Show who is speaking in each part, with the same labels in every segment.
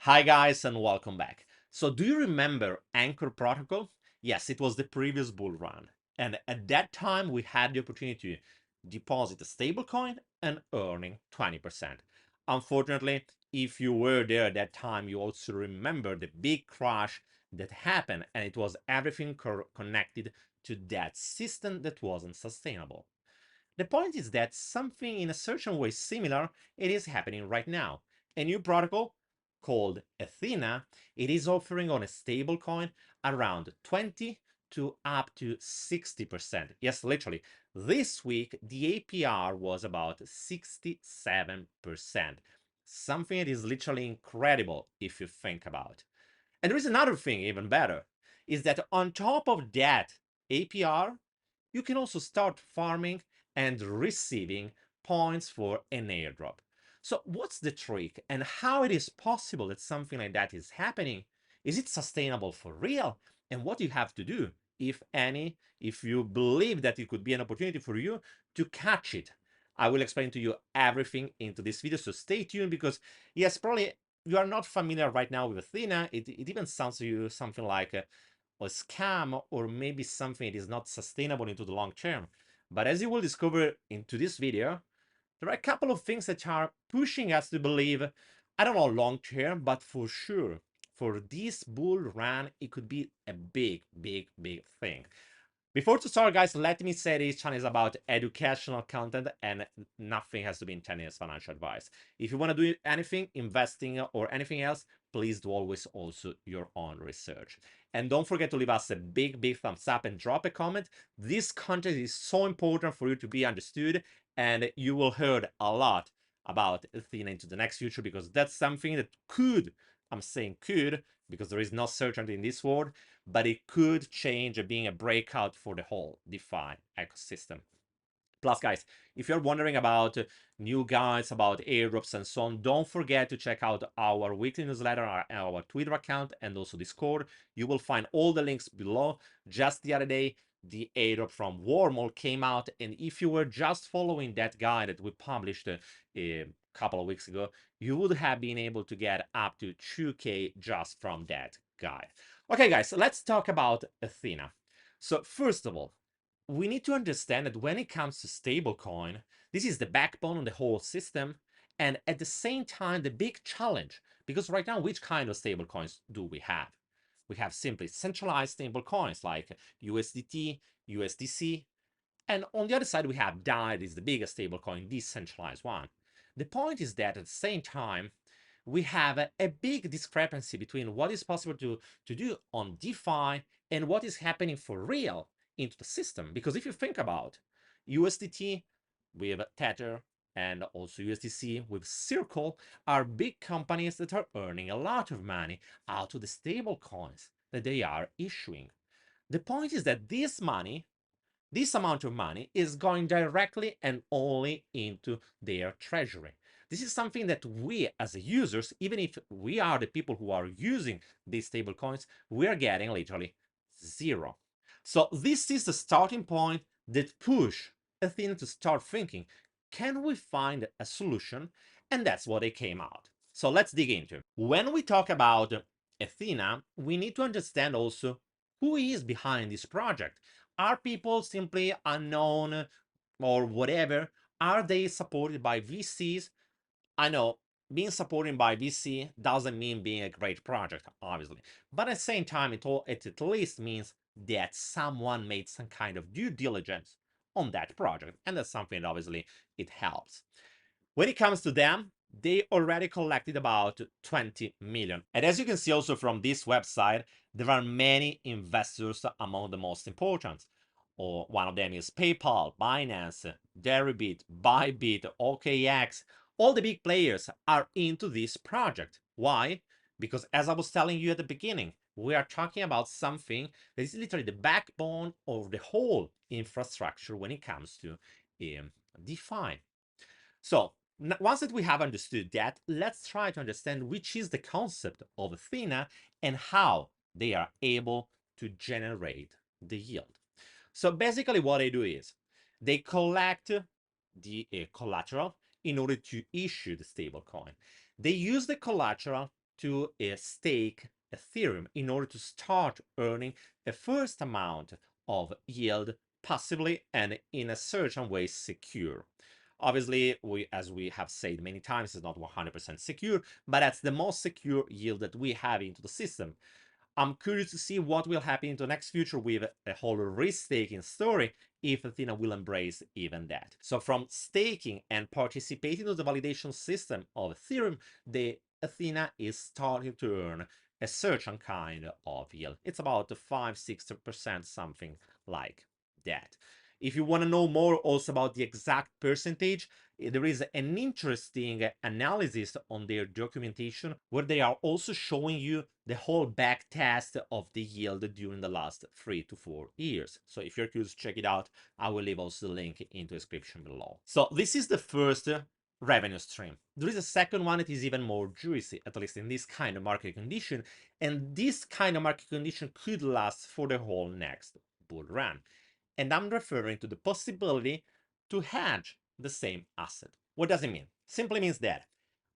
Speaker 1: Hi guys and welcome back. So do you remember Anchor Protocol? Yes, it was the previous bull run. And at that time we had the opportunity to deposit a stablecoin and earning 20%. Unfortunately, if you were there at that time, you also remember the big crash that happened, and it was everything connected to that system that wasn't sustainable. The point is that something in a certain way similar, it is happening right now. A new protocol called Ethena, it is offering on a stablecoin around 20 to up to 60%. Yes, literally. This week, the APR was about 67%. Something that is literally incredible if you think about. And there is another thing even better, is that on top of that APR, you can also start farming and receiving points for an airdrop. So what's the trick and how it is possible that something like that is happening? Is it sustainable for real? And what you have to do, if any, if you believe that it could be an opportunity for you to catch it. I will explain to you everything into this video, so stay tuned because yes, probably you are not familiar right now with Athena. It even sounds to you something like a scam or maybe something that is not sustainable into the long term. But as you will discover into this video, there are a couple of things that are pushing us to believe, I don't know long term, but for sure, for this bull run, it could be a big, big, big thing. Before to start, guys, let me say this channel is about educational content and nothing has to be intended as financial advice. If you want to do anything, investing or anything else, please do always also your own research. And don't forget to leave us a big, big thumbs up and drop a comment. This content is so important for you to be understood, and you will hear a lot about Athena into the next future because that's something that could, I'm saying could, because there is no certainty in this world, but it could change being a breakout for the whole DeFi ecosystem. Plus, guys, if you're wondering about new guides about airdrops and so on, don't forget to check out our weekly newsletter, our Twitter account, and also Discord. You will find all the links below. Just the other day, the airdrop from Wormhole came out, and if you were just following that guide that we published a couple of weeks ago, you would have been able to get up to 2K just from that guide. Okay, guys, so let's talk about Athena. So first of all, we need to understand that when it comes to stablecoin, this is the backbone of the whole system, and at the same time, the big challenge, because right now, which kind of stablecoins do we have? We have simply centralized stablecoins like USDT, USDC, and on the other side, we have DAI, is the biggest stablecoin, decentralized one. The point is that at the same time, we have a big discrepancy between what is possible to do on DeFi and what is happening for real into the system. Because if you think about USDT with Tether and also USDC with Circle are big companies that are earning a lot of money out of the stable coins that they are issuing. The point is that this money, this amount of money is going directly and only into their treasury. This is something that we as users, even if we are the people who are using these stable coins, we are getting literally zero. So this is the starting point that push Athena to start thinking, can we find a solution? And that's what they came out. So let's dig into. When we talk about Athena, we need to understand also who is behind this project. Are people simply unknown or whatever? Are they supported by VCs? I know being supported by VC doesn't mean being a great project, obviously. But at the same time, it at least means that someone made some kind of due diligence on that project. And that's something that obviously it helps. When it comes to them, they already collected about 20 million. And as you can see also from this website, there are many investors among the most important. Or one of them is PayPal, Binance, Deribit, Bybit, OKX. All the big players are into this project. Why? Because as I was telling you at the beginning, we are talking about something that is literally the backbone of the whole infrastructure when it comes to DeFi. So once that we have understood that, let's try to understand which is the concept of Athena and how they are able to generate the yield. So basically what they do is they collect the collateral in order to issue the stablecoin. They use the collateral to stake Ethereum in order to start earning a first amount of yield passively and in a certain way secure. Obviously, as we have said many times, it's not 100% secure, but that's the most secure yield that we have into the system. I'm curious to see what will happen in the next future with a whole risk-taking story if Ethena will embrace even that. So from staking and participating in the validation system of Ethereum, the Ethena is starting to earn a certain kind of yield. It's about 5-6%, something like that. If you want to know more also about the exact percentage, there is an interesting analysis on their documentation where they are also showing you the whole back test of the yield during the last 3 to 4 years. So if you're curious, check it out. I will leave also the link in the description below. So this is the first revenue stream. There is a second one that is even more juicy, at least in this kind of market condition, and this kind of market condition could last for the whole next bull run. And I'm referring to the possibility to hedge the same asset. What does it mean? Simply means that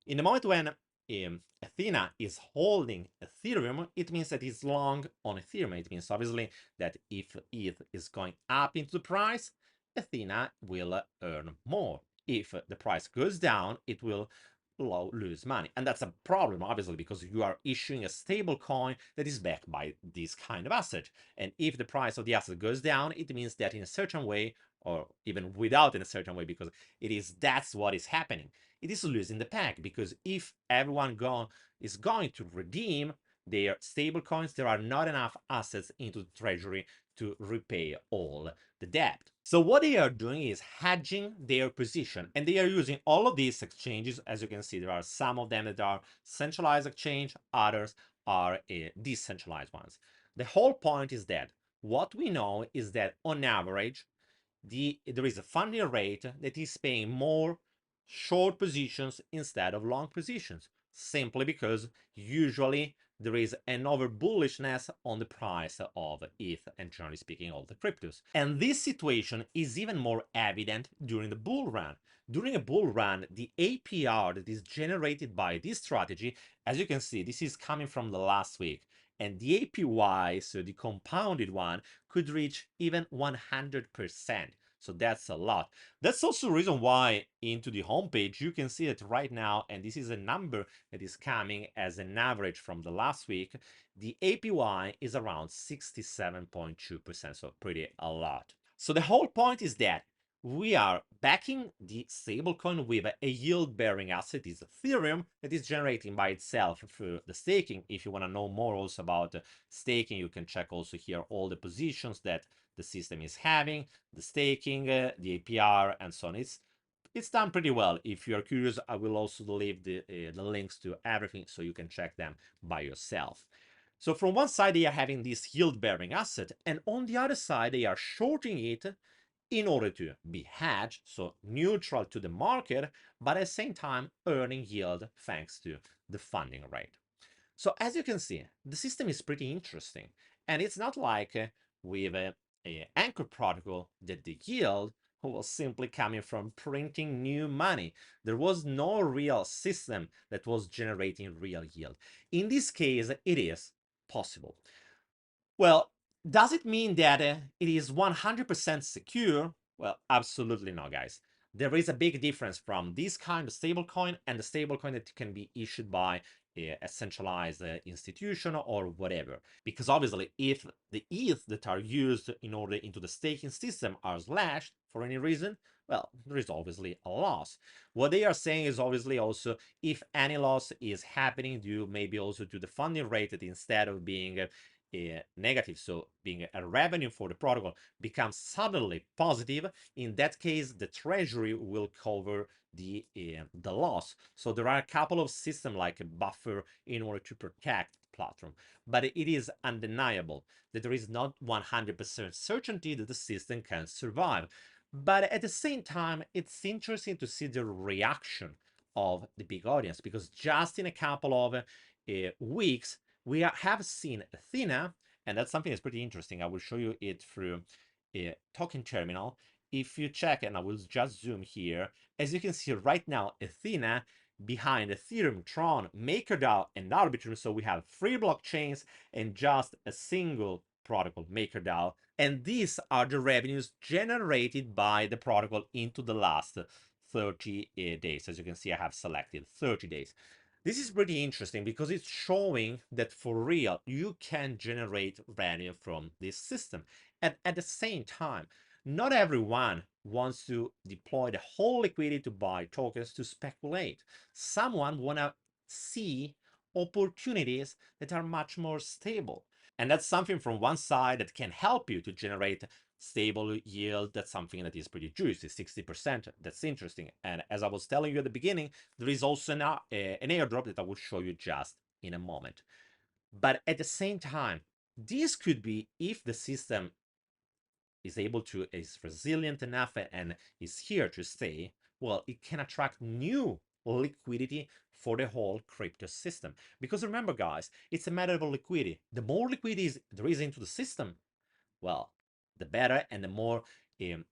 Speaker 1: in the moment when Ethena is holding Ethereum, it means that it's long on Ethereum. It means obviously that if ETH is going up into the price, Ethena will earn more. If the price goes down, it will lose money. And that's a problem, obviously, because you are issuing a stable coin that is backed by this kind of asset. And if the price of the asset goes down, it means that in a certain way, or even without in a certain way, because that's what is happening, it is losing the pack. Because if everyone is going to redeem their stable coins, there are not enough assets into the treasury to repay all the debt. So what they are doing is hedging their position, and they are using all of these exchanges. As you can see, there are some of them that are centralized exchange, others are decentralized ones. The whole point is that what we know is that on average, there is a funding rate that is paying more short positions instead of long positions, simply because usually there is an over bullishness on the price of ETH and generally speaking all the cryptos. And this situation is even more evident during the bull run. During a bull run, the APR that is generated by this strategy, as you can see, this is coming from the last week, and the APY, so the compounded one, could reach even 100%. So that's a lot. That's also the reason why into the homepage you can see that right now, and this is a number that is coming as an average from the last week, the APY is around 67.2%, so pretty a lot. So the whole point is that we are backing the stablecoin with a yield-bearing asset, is Ethereum, that is generating by itself through the staking. If you want to know more also about staking, you can check also here all the positions that the system is having, the staking, the APR, and so on. It's done pretty well. If you're curious, I will also leave the links to everything so you can check them by yourself. So from one side, they are having this yield-bearing asset, and on the other side, they are shorting it in order to be hedged, so neutral to the market, but at the same time earning yield thanks to the funding rate. So as you can see, the system is pretty interesting, and it's not like with a anchor protocol that the yield was simply coming from printing new money. There was no real system that was generating real yield. In this case, it is possible. Well, does it mean that it is 100% secure? Well, absolutely not, guys. There is a big difference from this kind of stablecoin and the stablecoin that can be issued by a centralized institution or whatever. Because obviously, if the ETH that are used in order into the staking system are slashed for any reason, well, there is obviously a loss. What they are saying is obviously also if any loss is happening due maybe also to the funding rate that instead of being negative, so being a revenue for the protocol, becomes suddenly positive, in that case, the treasury will cover the loss. So there are a couple of systems like a buffer in order to protect the platform, but it is undeniable that there is not 100% certainty that the system can survive. But at the same time, it's interesting to see the reaction of the big audience, because just in a couple of weeks, we have seen Ethena, and that's something that's pretty interesting. I will show you it through a token terminal. If you check, and I will just zoom here, as you can see right now, Ethena behind Ethereum, Tron, MakerDAO, and Arbitrum. So we have 3 blockchains and just a single protocol, MakerDAO. And these are the revenues generated by the protocol into the last 30 days. As you can see, I have selected 30 days. This is pretty interesting because it's showing that for real, you can generate revenue from this system. And at the same time, not everyone wants to deploy the whole liquidity to buy tokens to speculate. Someone want to see opportunities that are much more stable. And that's something from one side that can help you to generate stable yield. That's something that is pretty juicy, 60%. That's interesting. And as I was telling you at the beginning, there is also an airdrop that I will show you just in a moment. But at the same time, this could be, if the system is resilient enough and is here to stay, well, it can attract new liquidity for the whole crypto system. Because remember, guys, it's a matter of liquidity. The more liquidity there is into the system, well, the better, and the more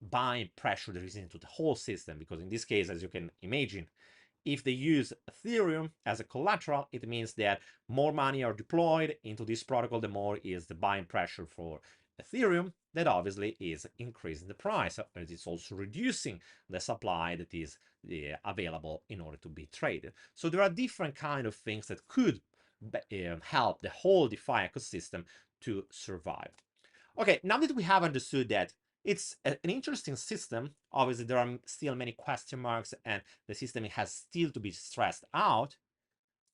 Speaker 1: buying pressure there is into the whole system. Because in this case, as you can imagine, if they use Ethereum as a collateral, it means that more money are deployed into this protocol, the more is the buying pressure for Ethereum. That obviously is increasing the price. It's also reducing the supply that is available in order to be traded. So there are different kind of things that could help the whole DeFi ecosystem to survive. Okay, now that we have understood that it's an interesting system, obviously there are still many question marks and the system has still to be stressed out.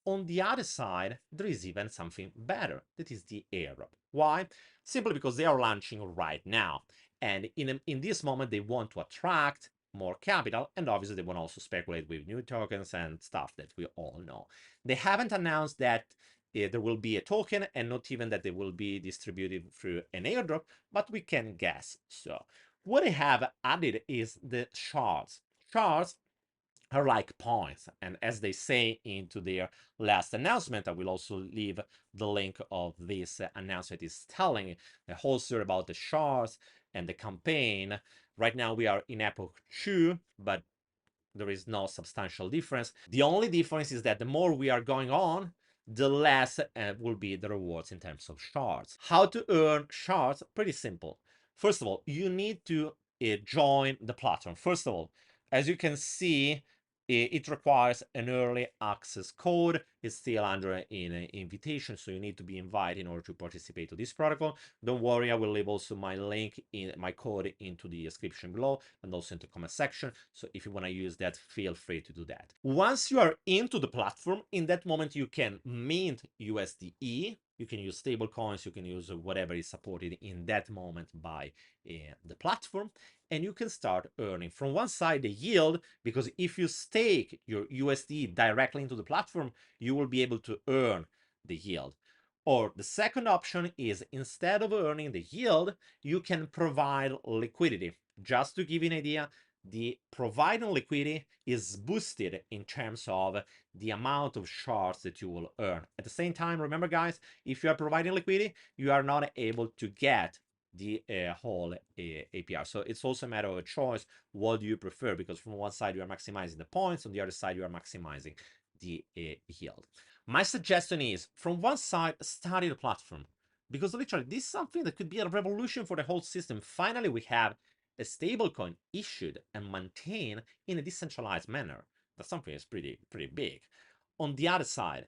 Speaker 1: On the other side, there is even something better, that is the airdrop. Why? Simply because they are launching right now. And in this moment, they want to attract more capital, and obviously they want to also speculate with new tokens and stuff that we all know. They haven't announced that there will be a token, and not even that they will be distributed through an airdrop, but we can guess. So what I have added is the shards. Shards are like points, and as they say into their last announcement, I will also leave the link of this announcement. Is telling the whole story about the shards and the campaign. Right now we are in epoch 2, but there is no substantial difference. The only difference is that the more we are going on, the less will be the rewards in terms of shards. How to earn shards? Pretty simple. First of all, you need to join the platform. First of all, as you can see, it requires an early access code. It's still under an invitation, so you need to be invited in order to participate to this protocol. Don't worry, I will leave also my link in my code into the description below and also in the comment section. So if you want to use that, feel free to do that. Once you are into the platform, in that moment you can mint USDE. You can use stablecoins, you can use whatever is supported in that moment by the platform, and you can start earning from one side the yield, because if you stake your USD directly into the platform, you will be able to earn the yield. Or the second option is, instead of earning the yield, you can provide liquidity. Just to give you an idea, the providing liquidity is boosted in terms of the amount of shards that you will earn. At the same time, remember guys, if you are providing liquidity, you are not able to get the whole APR. So it's also a matter of a choice. What do you prefer? Because from one side you are maximizing the points, on the other side you are maximizing the yield. My suggestion is, from one side, study the platform, because literally this is something that could be a revolution for the whole system. Finally, we have a stablecoin issued and maintained in a decentralized manner. That's something that's pretty big. On the other side,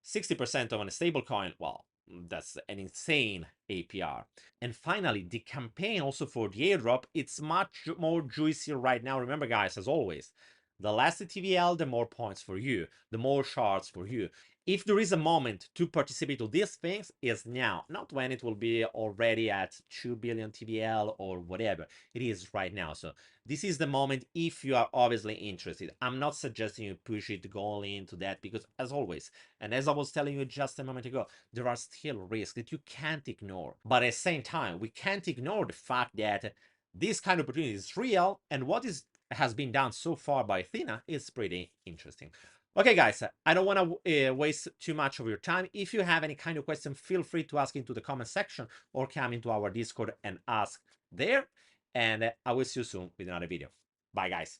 Speaker 1: 60% of a stablecoin, well, that's an insane APR. And finally, the campaign also for the airdrop, it's much more juicy right now. Remember, guys, as always, the less the TVL, the more points for you, the more shards for you. If there is a moment to participate to these things, is now, not when it will be already at 2 billion TVL or whatever. It is right now. So this is the moment if you are obviously interested. I'm not suggesting you push it, go all into that, because as always, and as I was telling you just a moment ago, there are still risks that you can't ignore. But at the same time, we can't ignore the fact that this kind of opportunity is real, and what has been done so far by Ethena is pretty interesting. Okay, guys, I don't want to waste too much of your time. If you have any kind of question, feel free to ask into the comment section or come into our Discord and ask there. And I will see you soon with another video. Bye, guys.